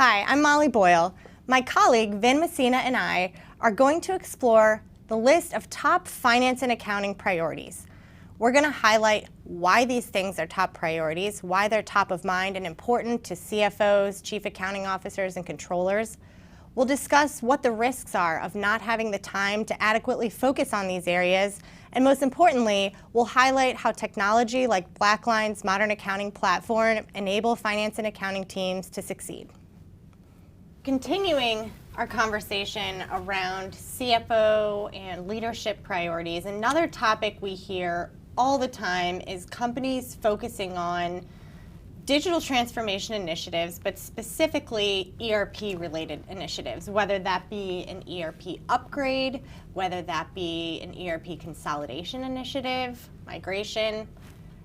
Hi, I'm Molly Boyle. My colleague, Vin Messina, and I are going to explore the list of top finance and accounting priorities. We're going to highlight why these things are top priorities, why they're top of mind and important to CFOs, chief accounting officers, and controllers. We'll discuss what the risks are of not having the time to adequately focus on these areas, and most importantly, we'll highlight how technology like BlackLine's modern accounting platform enable finance and accounting teams to succeed. Continuing our conversation around CFO and leadership priorities, another topic we hear all the time is companies focusing on digital transformation initiatives, but specifically ERP-related initiatives, whether that be an ERP upgrade, whether that be an ERP consolidation initiative, migration.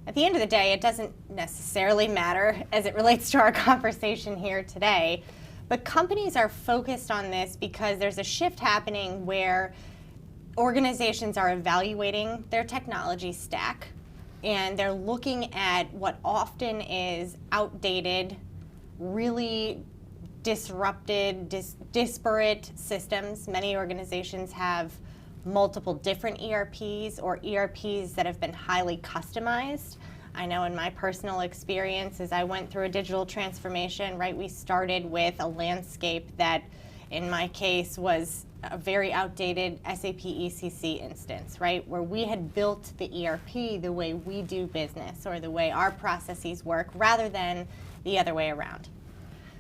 At the end of the day, it doesn't necessarily matter as it relates to our conversation here today, but companies are focused on this because there's a shift happening where organizations are evaluating their technology stack, and they're looking at what often is outdated, really disrupted, disparate systems. Many organizations have multiple different ERPs or ERPs that have been highly customized. I know in my personal experience, as I went through a digital transformation, right, we started with a landscape that, in my case, was a very outdated SAP ECC instance, right, where we had built the ERP the way we do business or the way our processes work rather than the other way around.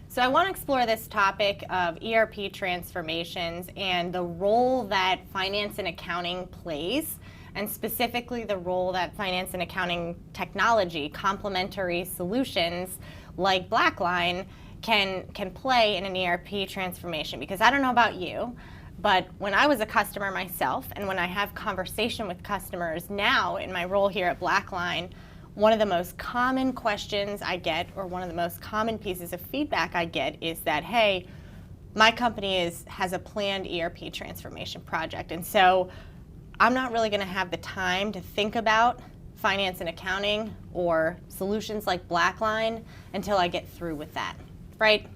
So I want to explore this topic of ERP transformations and the role that finance and accounting plays, and specifically the role that finance and accounting technology, complementary solutions like BlackLine, can play in an ERP transformation. Because I don't know about you, but when I was a customer myself, and when I have conversation with customers now in my role here at BlackLine, one of the most common questions I get, or one of the most common pieces of feedback I get, is that, hey, my company has a planned ERP transformation project, and so I'm not really going to have the time to think about finance and accounting or solutions like BlackLine until I get through with that, right?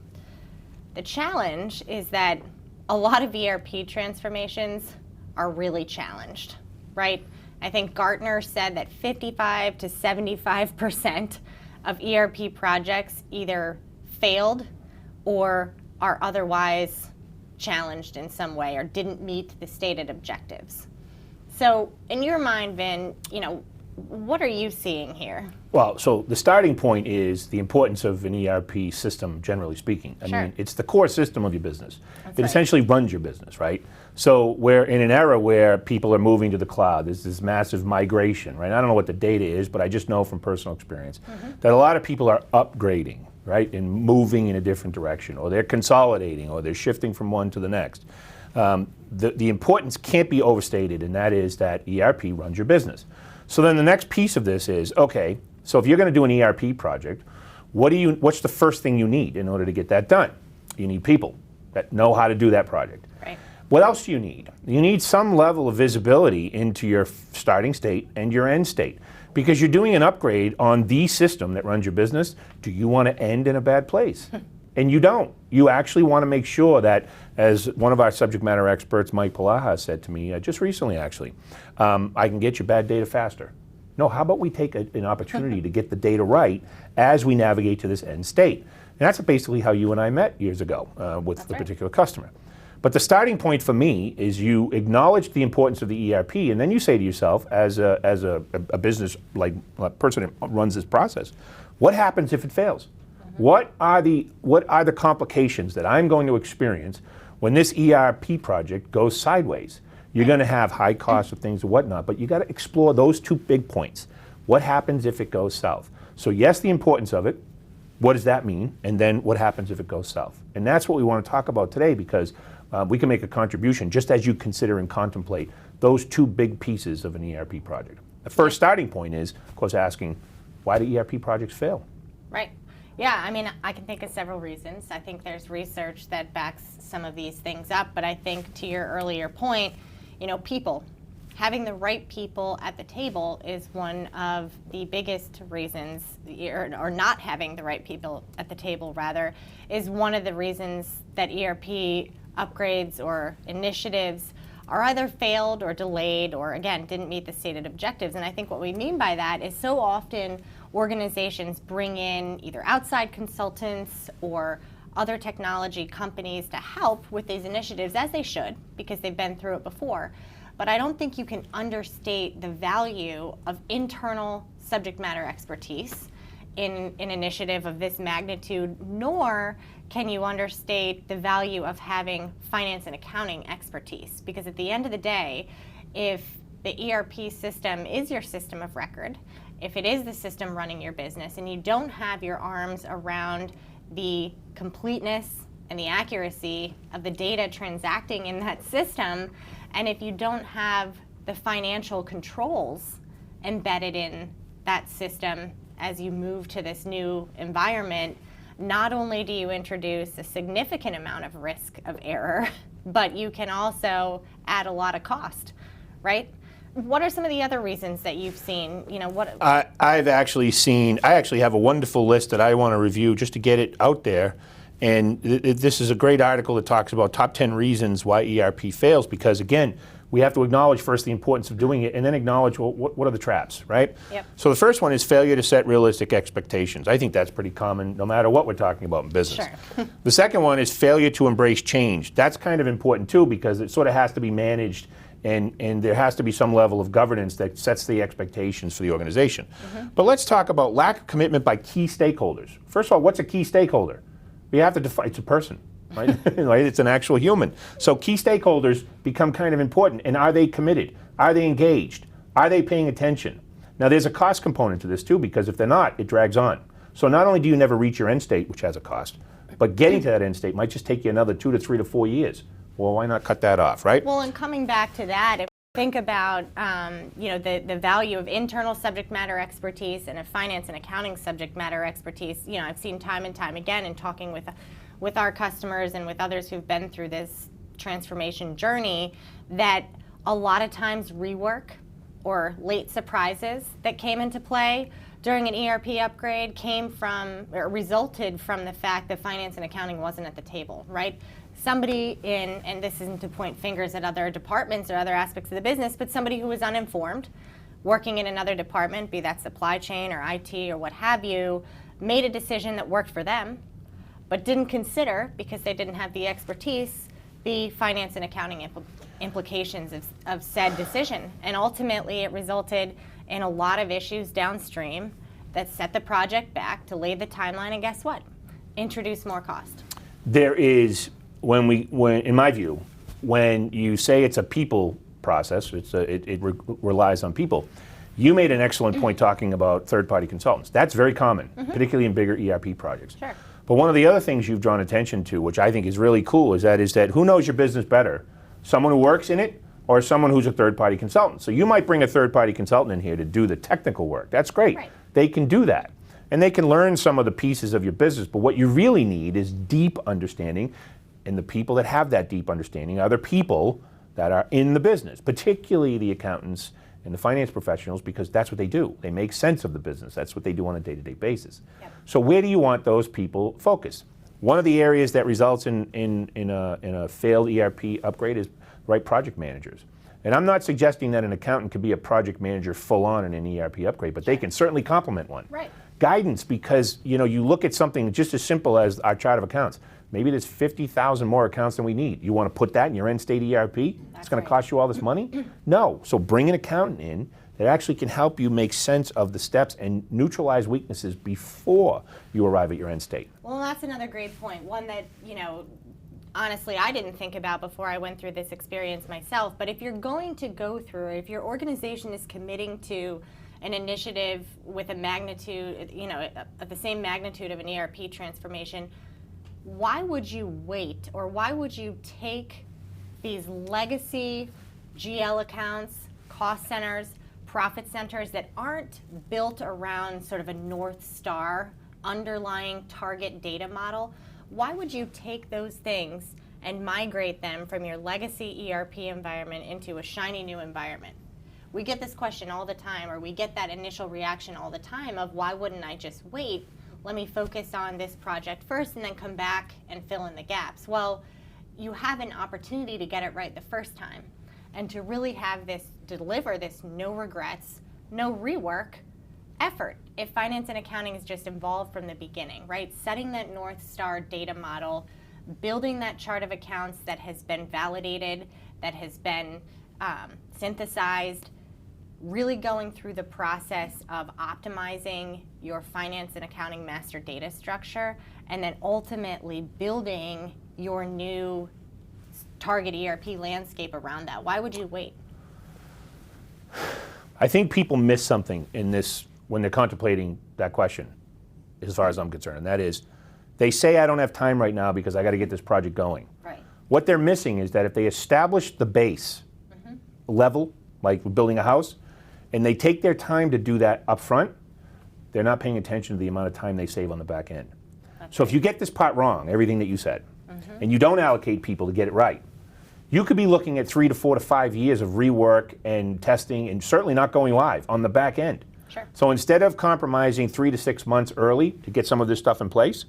The challenge is that a lot of ERP transformations are really challenged, right? I think Gartner said that 55 to 75% of ERP projects either failed or are otherwise challenged in some way or didn't meet the stated objectives. So in your mind, Vin, what are you seeing here? Well, so the starting point is the importance of an ERP system, generally speaking. I Sure. mean, it's the core system of your business. That's It right. essentially runs your business, right? So we're in an era where people are moving to the cloud. There's this massive migration, right? I don't know what the data is, but I just know from personal experience that a lot of people are upgrading, right, and moving in a different direction, or they're consolidating, or they're shifting from one to the next. The importance can't be overstated, and that is that ERP runs your business. So then the next piece of this is, okay, so if you're going to do an ERP project, what's the first thing you need in order to get that done? You need people that know how to do that project. Right. What else do you need? You need some level of visibility into your starting state and your end state, because you're doing an upgrade on the system that runs your business. Do you want to end in a bad place? And you don't. You actually want to make sure that, as one of our subject matter experts, Mike Palaha, said to me just recently actually, I can get you bad data faster. No, how about we take an opportunity to get the data right as we navigate to this end state? And that's basically how you and I met years ago with the particular customer. But the starting point for me is you acknowledge the importance of the ERP, and then you say to yourself, as a business like a person that runs this process, what happens if it fails? What are the complications that I'm going to experience when this ERP project goes sideways? You're going to have high costs of things and whatnot, but you got to explore those two big points. What happens if it goes south? So yes, the importance of it. What does that mean? And then what happens if it goes south? And that's what we want to talk about today, because we can make a contribution just as you consider and contemplate those two big pieces of an ERP project. The first starting point is, of course, asking, why do ERP projects fail? Right. Yeah, I mean, I can think of several reasons. I think there's research that backs some of these things up, but I think to your earlier point, people having the right people at the table is one of the biggest reasons, or not having the right people at the table, rather, is one of the reasons that ERP upgrades or initiatives are either failed or delayed or, again, didn't meet the stated objectives. And I think what we mean by that is so often organizations bring in either outside consultants or other technology companies to help with these initiatives, as they should, because they've been through it before. But I don't think you can understate the value of internal subject matter expertise in an initiative of this magnitude, nor can you understate the value of having finance and accounting expertise. Because at the end of the day, if the ERP system is your system of record, if it is the system running your business, and you don't have your arms around the completeness and the accuracy of the data transacting in that system, and if you don't have the financial controls embedded in that system as you move to this new environment, not only do you introduce a significant amount of risk of error, but you can also add a lot of cost, right? What are some of the other reasons that you've seen? I actually have a wonderful list that I want to review just to get it out there. And this is a great article that talks about top 10 reasons why ERP fails, because again, we have to acknowledge first the importance of doing it and then acknowledge, well, what are the traps, right? Yep. So the first one is failure to set realistic expectations. I think that's pretty common no matter what we're talking about in business. Sure. The second one is failure to embrace change. That's kind of important too, because it sort of has to be managed, and there has to be some level of governance that sets the expectations for the organization. Mm-hmm. But let's talk about lack of commitment by key stakeholders. First of all, what's a key stakeholder? We have to define, it's a person, right? Right? It's an actual human. So key stakeholders become kind of important. And are they committed? Are they engaged? Are they paying attention? Now there's a cost component to this too, because if they're not, it drags on. So not only do you never reach your end state, which has a cost, but getting to that end state might just take you another 2 to 3 to 4 years. Well, why not cut that off, right? Well, and coming back to that, if we think about the value of internal subject matter expertise and of finance and accounting subject matter expertise, I've seen time and time again in talking with our customers and with others who've been through this transformation journey, that a lot of times rework or late surprises that came into play during an ERP upgrade resulted from the fact that finance and accounting wasn't at the table, right? Somebody and this isn't to point fingers at other departments or other aspects of the business, but somebody who was uninformed, working in another department, be that supply chain or IT or what have you, made a decision that worked for them, but didn't consider, because they didn't have the expertise, the finance and accounting implications of said decision. And ultimately, it resulted in a lot of issues downstream that set the project back, delayed the timeline, and guess what? Introduced more cost. There is, when in my view, when you say it's a people process, it relies on people. You made an excellent point talking about third-party consultants. That's very common, particularly in bigger ERP projects. Sure. But one of the other things you've drawn attention to, which I think is really cool, is that who knows your business better? Someone who works in it or someone who's a third-party consultant. So you might bring a third-party consultant in here to do the technical work. That's great. Right. They can do that. And they can learn some of the pieces of your business. But what you really need is deep understanding. And the people that have that deep understanding are the people that are in the business, particularly the accountants and the finance professionals, because that's what they do. They make sense of the business. That's what they do on a day-to-day basis. Yep. So where do you want those people focused? One of the areas that results in a failed ERP upgrade is right project managers. And I'm not suggesting that an accountant could be a project manager full on in an ERP upgrade, but they can certainly complement one. Right. Guidance, because you look at something just as simple as our chart of accounts. Maybe there's 50,000 more accounts than we need. You want to put that in your end state ERP? It's going to cost you all this money? No. So bring an accountant in that actually can help you make sense of the steps and neutralize weaknesses before you arrive at your end state. Well, that's another great point. One that, honestly, I didn't think about before I went through this experience myself. But if you're going to go through, if your organization is committing to an initiative with a magnitude, of the same magnitude of an ERP transformation, why would you wait, or why would you take these legacy GL accounts, cost centers, profit centers that aren't built around sort of a North Star underlying target data model? Why would you take those things and migrate them from your legacy ERP environment into a shiny new environment? we get this question all the time, or we get that initial reaction all the time of, why wouldn't I just wait? Let me focus on this project first and then come back and fill in the gaps. Well, you have an opportunity to get it right the first time and to really have this, deliver this no regrets, no rework effort if finance and accounting is just involved from the beginning, right? Setting that North Star data model, building that chart of accounts that has been validated, that has been synthesized, really going through the process of optimizing your finance and accounting master data structure, and then ultimately building your new target ERP landscape around that. Why would you wait? I think people miss something in this when they're contemplating that question, as far as I'm concerned, and that is, they say, I don't have time right now because I got to get this project going. Right. What they're missing is that if they establish the base level, like building a house, and they take their time to do that up front, they're not paying attention to the amount of time they save on the back end. So if you get this part wrong, everything that you said, and you don't allocate people to get it right, you could be looking at 3 to 4 to 5 years of rework and testing, and certainly not going live on the back end. Sure. So instead of compromising 3 to 6 months early to get some of this stuff in place,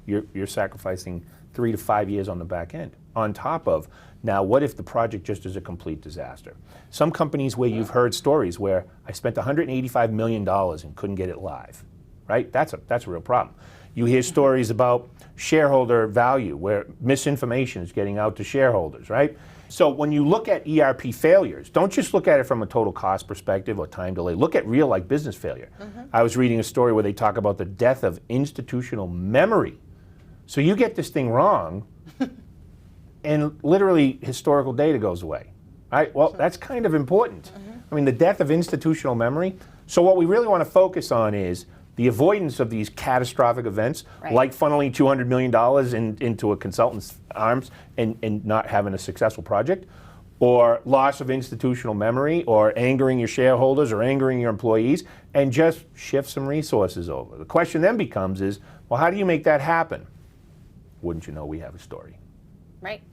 you're sacrificing 3 to 5 years on the back end. On top of, now what if the project just is a complete disaster? Some companies where you've heard stories where I spent $185 million and couldn't get it live, right? That's a real problem. You hear stories about shareholder value where misinformation is getting out to shareholders, right? So when you look at ERP failures, don't just look at it from a total cost perspective or time delay. Look at real like business failure. I was reading a story where they talk about the death of institutional memory. So you get this thing wrong and literally historical data goes away, right? Well, that's kind of important. I mean, the death of institutional memory. So what we really want to focus on is the avoidance of these catastrophic events, like funneling $200 million into a consultant's arms and not having a successful project, or loss of institutional memory, or angering your shareholders or angering your employees, and just shift some resources over. The question then becomes is, well, how do you make that happen? Wouldn't you know we have a story? Right.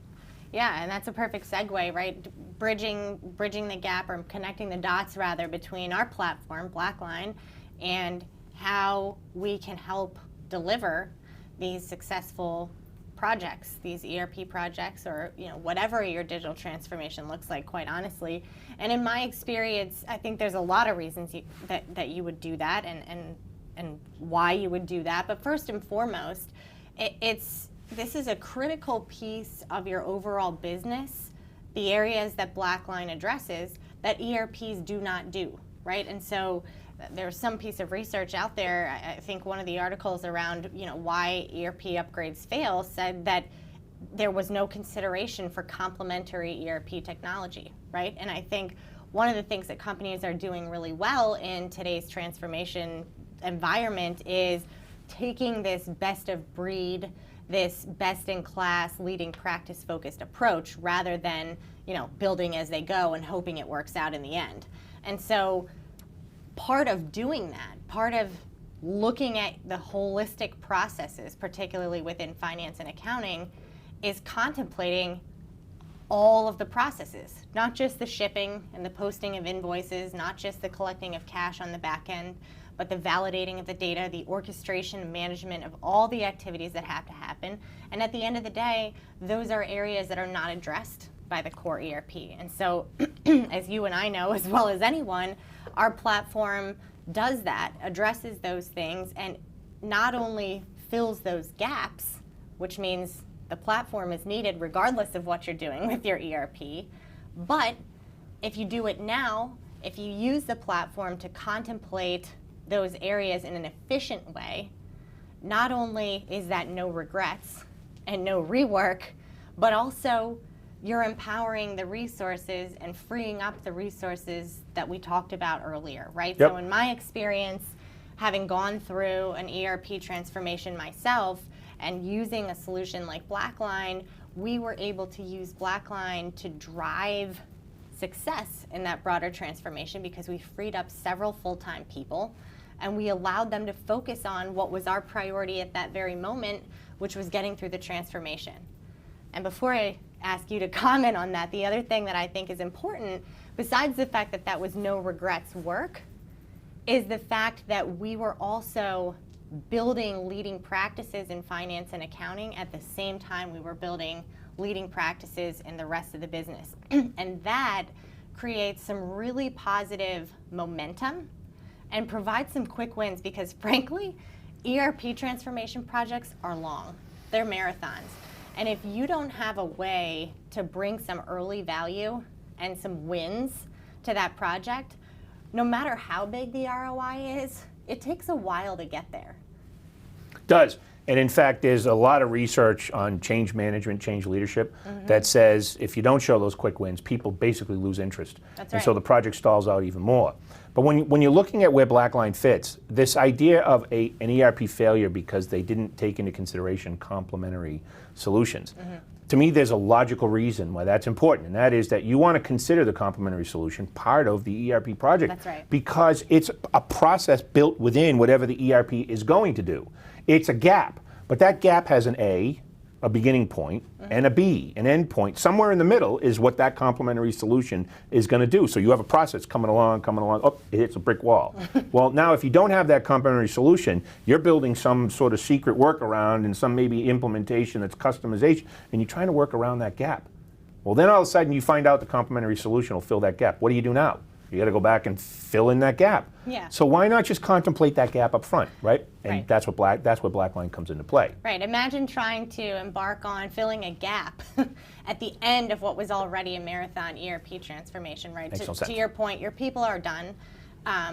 Yeah, and that's a perfect segue, right? Bridging the gap, or connecting the dots rather, between our platform, BlackLine, and how we can help deliver these successful projects, these ERP projects, or whatever your digital transformation looks like, quite honestly. And in my experience, I think there's a lot of reasons that you would do that, and why you would do that. But first and foremost, this is a critical piece of your overall business, the areas that BlackLine addresses that ERPs do not do, right? And so there's some piece of research out there, I think one of the articles around why ERP upgrades fail said that there was no consideration for complementary ERP technology, right? And I think one of the things that companies are doing really well in today's transformation environment is taking this best of breed, this best in class, leading practice focused approach, rather than building as they go and hoping it works out in the end. And so part of doing that, part of looking at the holistic processes, particularly within finance and accounting, is contemplating all of the processes, not just the shipping and the posting of invoices, not just the collecting of cash on the back end, but the validating of the data, the orchestration and management of all the activities that have to happen. And at the end of the day, those are areas that are not addressed by the core ERP. And so, as you and I know as well as anyone, our platform does that, addresses those things, and not only fills those gaps, which means the platform is needed regardless of what you're doing with your ERP, but if you do it now, if you use the platform to contemplate those areas in an efficient way, not only is that no regrets and no rework, but also you're empowering the resources and freeing up the resources that we talked about earlier, right? Yep. So in my experience, having gone through an ERP transformation myself and using a solution like BlackLine, we were able to use BlackLine to drive success in that broader transformation because we freed up several full-time people and we allowed them to focus on what was our priority at that very moment, which was getting through the transformation. And before I ask you to comment on that. The other thing that I think is important, besides the fact that that was no regrets work, is the fact that we were also building leading practices in finance and accounting at the same time we were building leading practices in the rest of the business. And that creates some really positive momentum and provides some quick wins because frankly, ERP transformation projects are long. They're marathons. And if you don't have a way to bring some early value and some wins to that project, no matter how big the ROI is, it takes a while to get there. Does. And in fact, there's a lot of research on change management, change leadership that says if you don't show those quick wins, people basically lose interest. That's and right. so the project stalls out even more. But when you're looking at where BlackLine fits, this idea of an ERP failure because they didn't take into consideration complementary solutions, to me there's a logical reason why that's important, and that is that you want to consider the complementary solution part of the ERP project. That's right. Because it's a process built within whatever the ERP is going to do. It's a gap, but that gap has an A, a beginning point, and a B, an end point. Somewhere in the middle is what that complementary solution is going to do. So you have a process coming along, oh, it hits a brick wall. Well, now if you don't have that complementary solution, you're building some sort of secret workaround and some maybe implementation that's customization, and you're trying to work around that gap. Well, then all of a sudden you find out the complementary solution will fill that gap. What do you do now? You got to go back and fill in that gap. Yeah. So why not just contemplate that gap up front, right? And Right. that's where BlackLine comes into play. Right, imagine trying to embark on filling a gap at the end of what was already a marathon ERP transformation, right? Makes no sense. To your point, your people are done.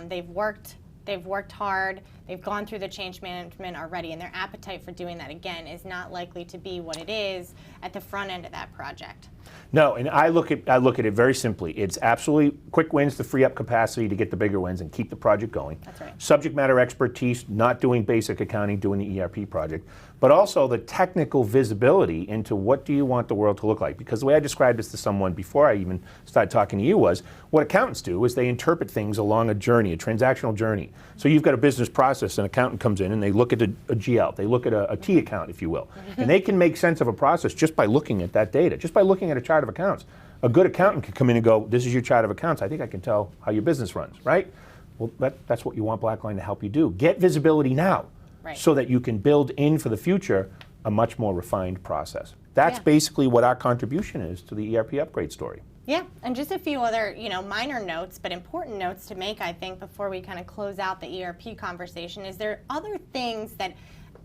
They've worked hard, they've gone through the change management already, and their appetite for doing that again is not likely to be what it is at the front end of that project. No, and I look at it very simply. It's absolutely quick wins to free up capacity to get the bigger wins and keep the project going. That's right. Subject matter expertise, not doing basic accounting, doing the ERP project, but also the technical visibility into what do you want the world to look like. Because the way I described this to someone before I even started talking to you was, what accountants do is they interpret things along a journey, a transactional journey. So you've got a business process, an accountant comes in and they look at a GL, they look at a T account, if you will, and they can make sense of a process just by looking at that data, just by looking at a chart of accounts. A good accountant can come in and go, this is your chart of accounts, I think I can tell how your business runs, right? Well, that's what you want BlackLine to help you do. Get visibility now, Right. so that you can build in for the future a much more refined process. That's Yeah. basically what our contribution is to the ERP upgrade story. Yeah, and just a few other, minor notes, but important notes to make, I think, before we kind of close out the ERP conversation, is there other things that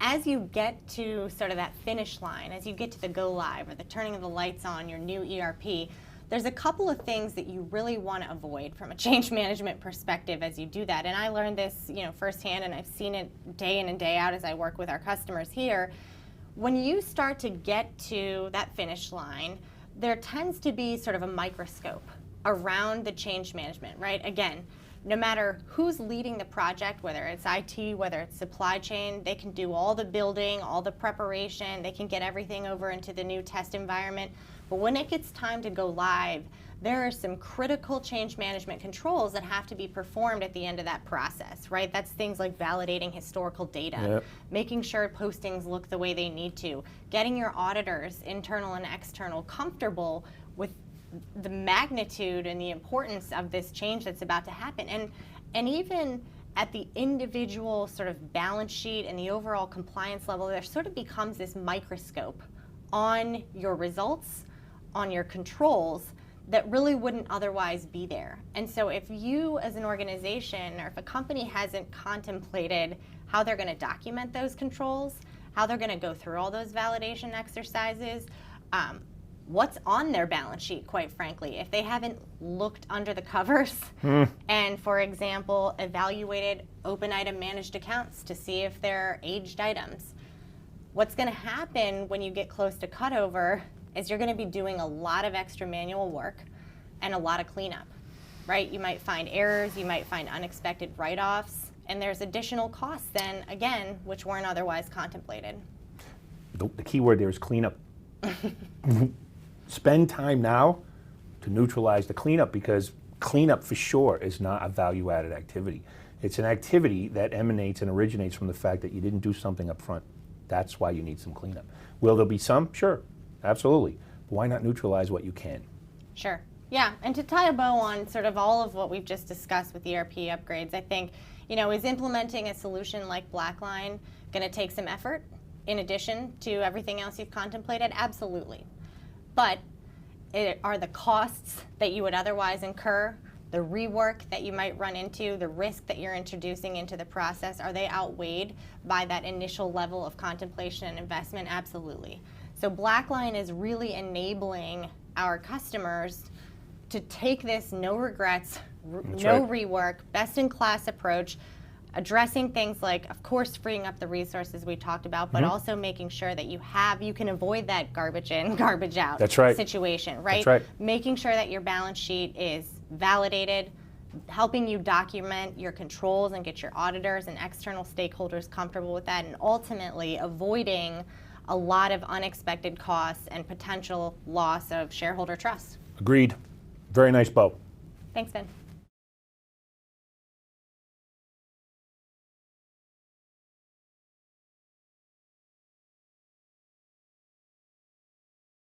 as you get to sort of that finish line, as you get to the go live or the turning of the lights on your new ERP, there's a couple of things that you really want to avoid from a change management perspective as you do that. And I learned this, firsthand, and I've seen it day in and day out as I work with our customers here. When you start to get to that finish line, there tends to be sort of a microscope around the change management, right? Again, no matter who's leading the project, whether it's IT, whether it's supply chain, they can do all the building, all the preparation, they can get everything over into the new test environment. But when it gets time to go live, there are some critical change management controls that have to be performed at the end of that process, right? That's things like validating historical data, Yep. making sure postings look the way they need to, getting your auditors, internal and external, comfortable with the magnitude and the importance of this change that's about to happen. And even at the individual sort of balance sheet and the overall compliance level, there sort of becomes this microscope on your results, on your controls, that really wouldn't otherwise be there. And so if you as an organization or if a company hasn't contemplated how they're going to document those controls, how they're going to go through all those validation exercises, what's on their balance sheet, quite frankly, if they haven't looked under the covers and, for example, evaluated open item managed accounts to see if they're aged items, what's going to happen when you get close to cutover is you're going to be doing a lot of extra manual work and a lot of cleanup, right? You might find errors, you might find unexpected write-offs, and there's additional costs then, again, which weren't otherwise contemplated. The key word there is cleanup. Spend time now to neutralize the cleanup, because cleanup for sure is not a value-added activity. It's an activity that emanates and originates from the fact that you didn't do something up front. That's why you need some cleanup. Will there be some? Sure, absolutely. Why not neutralize what you can? Sure. Yeah, and to tie a bow on sort of all of what we've just discussed with ERP upgrades, I think, is implementing a solution like BlackLine going to take some effort in addition to everything else you've contemplated? Absolutely. But are the costs that you would otherwise incur, the rework that you might run into, the risk that you're introducing into the process, are they outweighed by that initial level of contemplation and investment? Absolutely. So BlackLine is really enabling our customers to take this no regrets, no rework, best-in-class approach, addressing things like, of course, freeing up the resources we talked about, but also making sure that you can avoid that garbage in, garbage out situation, right? That's right. Making sure that your balance sheet is validated, helping you document your controls and get your auditors and external stakeholders comfortable with that, and ultimately avoiding a lot of unexpected costs and potential loss of shareholder trust. Agreed. Very nice bow. Thanks, Ben.